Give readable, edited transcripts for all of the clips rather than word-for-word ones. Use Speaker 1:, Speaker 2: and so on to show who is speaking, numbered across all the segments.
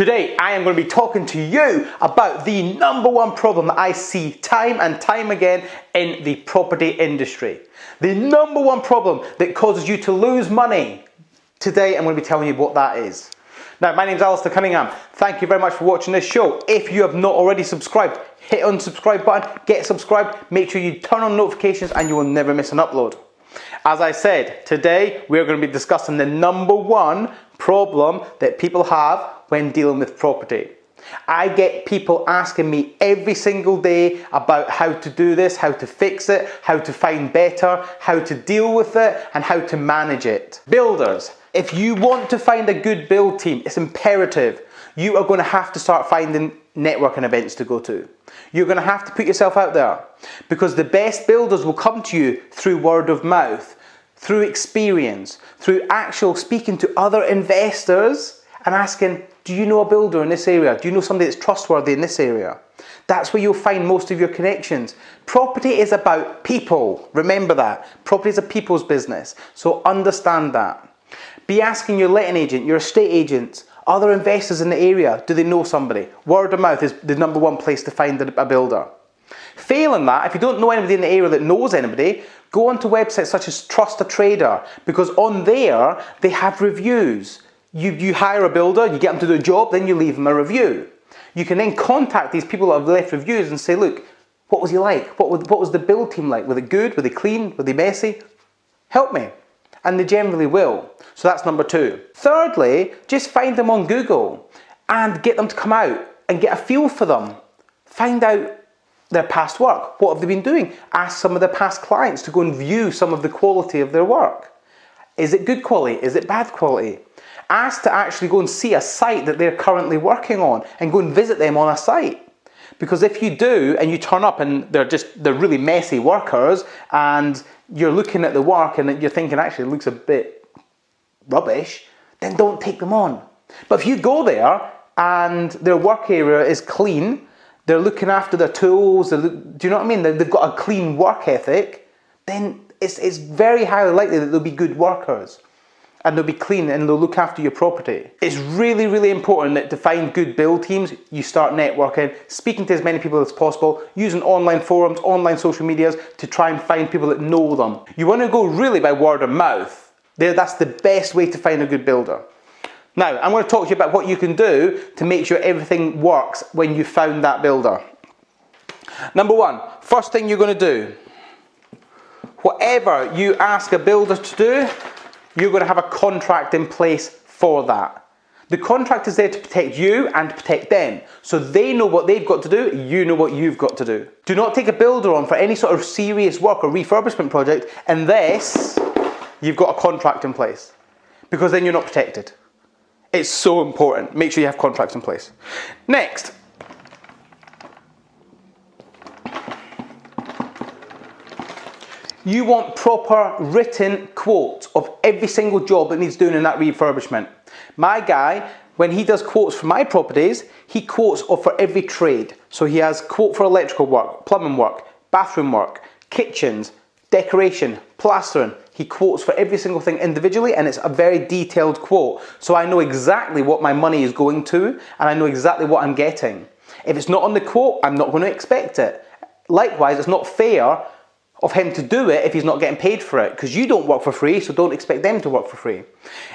Speaker 1: Today I am going to be talking to you about the number one problem that I see time and time again in the property industry. The number one problem that causes you to lose money. Today I'm going to be telling you what that is. Now, my name is Alasdair Cunningham. Thank you very much for watching this show. If you have not already subscribed, hit on the subscribe button, get subscribed, make sure you turn on notifications and you will never miss an upload. As I said, today we're going to be discussing the number one problem that people have when dealing with property. I get people asking me every single day about how to do this, how to fix it, how to find better, how to deal with it, and how to manage it. Builders, if you want to find a good build team, it's imperative. You are going to have to start finding networking events to go to. You're going to have to put yourself out there because the best builders will come to you through word of mouth, through experience, through actual speaking to other investors and asking, do you know a builder in this area? Do you know somebody that's trustworthy in this area? That's where you'll find most of your connections. Property is about people. Remember that. Property is a people's business. So understand that. Be asking your letting agent, your estate agents, other investors in the area, do they know somebody? Word of mouth is the number one place to find a builder. Failing that, if you don't know anybody in the area that knows anybody, go onto websites such as Trust a Trader, because on there they have reviews. You hire a builder, you get them to do a job, then you leave them a review. You can then contact these people that have left reviews and say, look, what was he like? What was the build team like? Were they good? Were they clean? Were they messy? Help me. And they generally will. So that's number two. Thirdly, just find them on Google and get them to come out and get a feel for them. Find out their past work. What have they been doing? Ask some of their past clients to go and view some of the quality of their work. Is it good quality? Is it bad quality? Ask to actually go and see a site that they're currently working on and go and visit them on a site. Because if you do and you turn up and they're really messy workers and you're looking at the work and you're thinking actually it looks a bit rubbish, then don't take them on. But if you go there and their work area is clean, they're looking after their tools, do you know what I mean? They've got a clean work ethic, then it's very highly likely that they'll be good workers. And they'll be clean and they'll look after your property. It's really, really important that to find good build teams, you start networking, speaking to as many people as possible, using online forums, online social medias to try and find people that know them. You want to go really by word of mouth. That's the best way to find a good builder. Now, I'm going to talk to you about what you can do to make sure everything works when you found that builder. Number one, first thing you're going to do, whatever you ask a builder to do, you're going to have a contract in place for that. The contract is there to protect you and to protect them. So they know what they've got to do, you know what you've got to do. Do not take a builder on for any sort of serious work or refurbishment project unless you've got a contract in place. Because then you're not protected. It's so important. Make sure you have contracts in place. Next. You want proper written quotes of every single job that needs doing in that refurbishment. My guy, when he does quotes for my properties, he quotes for every trade. So he has quote for electrical work, plumbing work, bathroom work, kitchens, decoration, plastering. He quotes for every single thing individually and it's a very detailed quote. So I know exactly what my money is going to and I know exactly what I'm getting. If it's not on the quote, I'm not going to expect it. Likewise, it's not fair of him to do it if he's not getting paid for it, because you don't work for free, so don't expect them to work for free.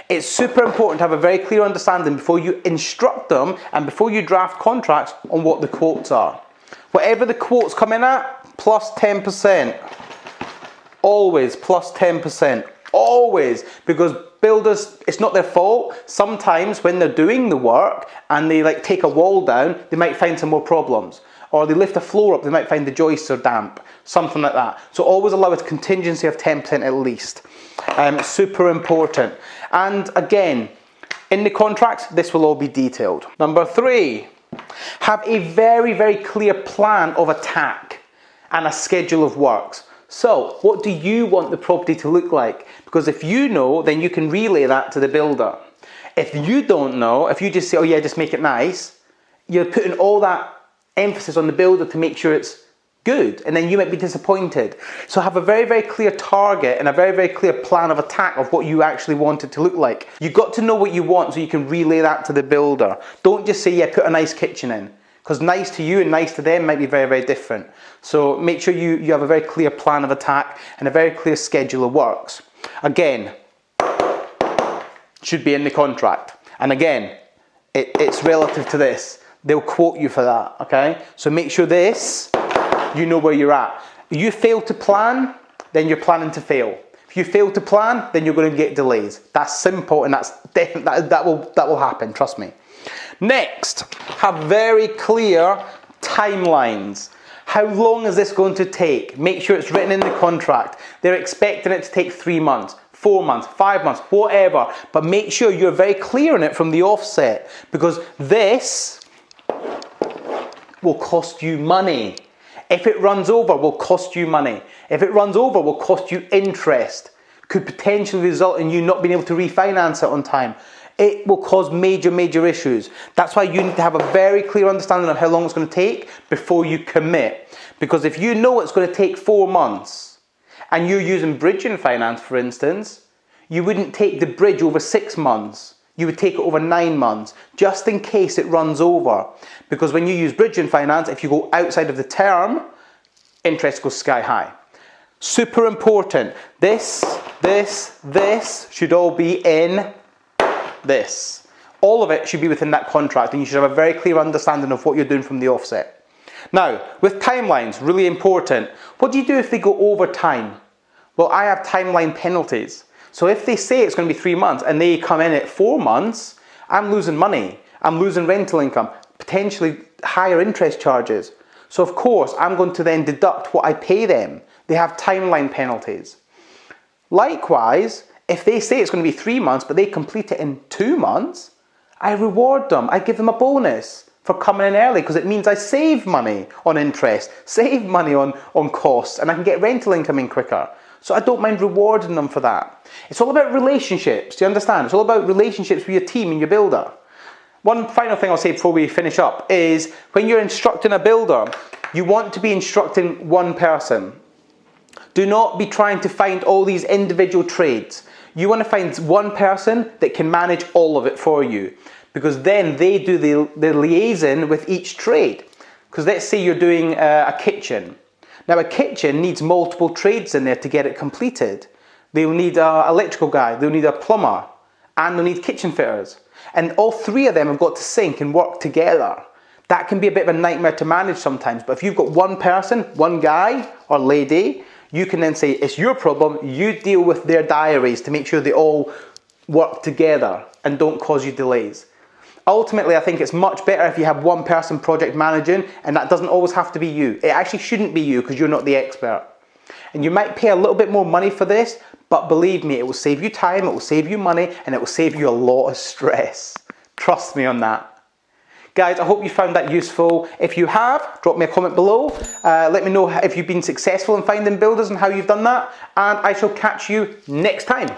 Speaker 1: It's super important to have a very clear understanding before you instruct them and before you draft contracts on what the quotes are. Whatever the quotes come in at, plus 10%. Always plus 10%. Always. Because builders, it's not their fault. Sometimes when they're doing the work and they take a wall down, they might find some more problems. Or they lift a floor up, they might find the joists are damp. Something like that. So always allow a contingency of 10% at least. Super important. And again, in the contracts, this will all be detailed. Number three, have a very, very clear plan of attack and a schedule of works. So what do you want the property to look like? Because if you know, then you can relay that to the builder. If you don't know, if you just say, oh yeah, just make it nice, you're putting all that emphasis on the builder to make sure it's good, and then you might be disappointed. So have a very, very clear target and a very, very clear plan of attack of what you actually want it to look like. You've got to know what you want so you can relay that to the builder. Don't just say, yeah, put a nice kitchen in, because nice to you and nice to them might be very, very different. So make sure you have a very clear plan of attack and a very clear schedule of works. Again, should be in the contract. And again, it's relative to this. They'll quote you for that, okay? So make sure this, you know where you're at. If you fail to plan, then you're planning to fail. If you fail to plan, then you're going to get delays. That's simple, and that will happen, trust me. Next, have very clear timelines. How long is this going to take? Make sure it's written in the contract. They're expecting it to take 3 months, 4 months, 5 months, whatever. But make sure you're very clear on it from the offset, because this will cost you money. If it runs over, will cost you money. If it runs over, will cost you interest. Could potentially result in you not being able to refinance it on time. It will cause major, major issues. That's why you need to have a very clear understanding of how long it's going to take before you commit. Because if you know it's going to take 4 months and you're using bridging finance, for instance, you wouldn't take the bridge over 6 months. You would take it over 9 months, just in case it runs over. Because when you use bridging finance, if you go outside of the term, interest goes sky high. Super important. This should all be in this. All of it should be within that contract, and you should have a very clear understanding of what you're doing from the offset. Now, with timelines, really important. What do you do if they go over time? Well, I have timeline penalties. So if they say it's going to be 3 months and they come in at 4 months, I'm losing money. I'm losing rental income, potentially higher interest charges. So of course, I'm going to then deduct what I pay them. They have timeline penalties. Likewise, if they say it's going to be 3 months, but they complete it in 2 months, I reward them. I give them a bonus for coming in early, because it means I save money on interest, save money on costs, and I can get rental income in quicker. So I don't mind rewarding them for that. It's all about relationships, do you understand? It's all about relationships with your team and your builder. One final thing I'll say before we finish up is, when you're instructing a builder, you want to be instructing one person. Do not be trying to find all these individual trades. You want to find one person that can manage all of it for you, because then they do the liaison with each trade. Because let's say you're doing a kitchen. Now a kitchen needs multiple trades in there to get it completed. They'll need an electrical guy, they'll need a plumber, and they'll need kitchen fitters. And all 3 of them have got to sync and work together. That can be a bit of a nightmare to manage sometimes, but if you've got one person, one guy or lady, you can then say, it's your problem, you deal with their diaries to make sure they all work together and don't cause you delays. Ultimately, I think it's much better if you have one person project managing, and that doesn't always have to be you. It actually shouldn't be you, because you're not the expert. And you might pay a little bit more money for this, but believe me, it will save you time, it will save you money, and it will save you a lot of stress. Trust me on that. Guys, I hope you found that useful. If you have, drop me a comment below. Let me know if you've been successful in finding builders and how you've done that. And I shall catch you next time.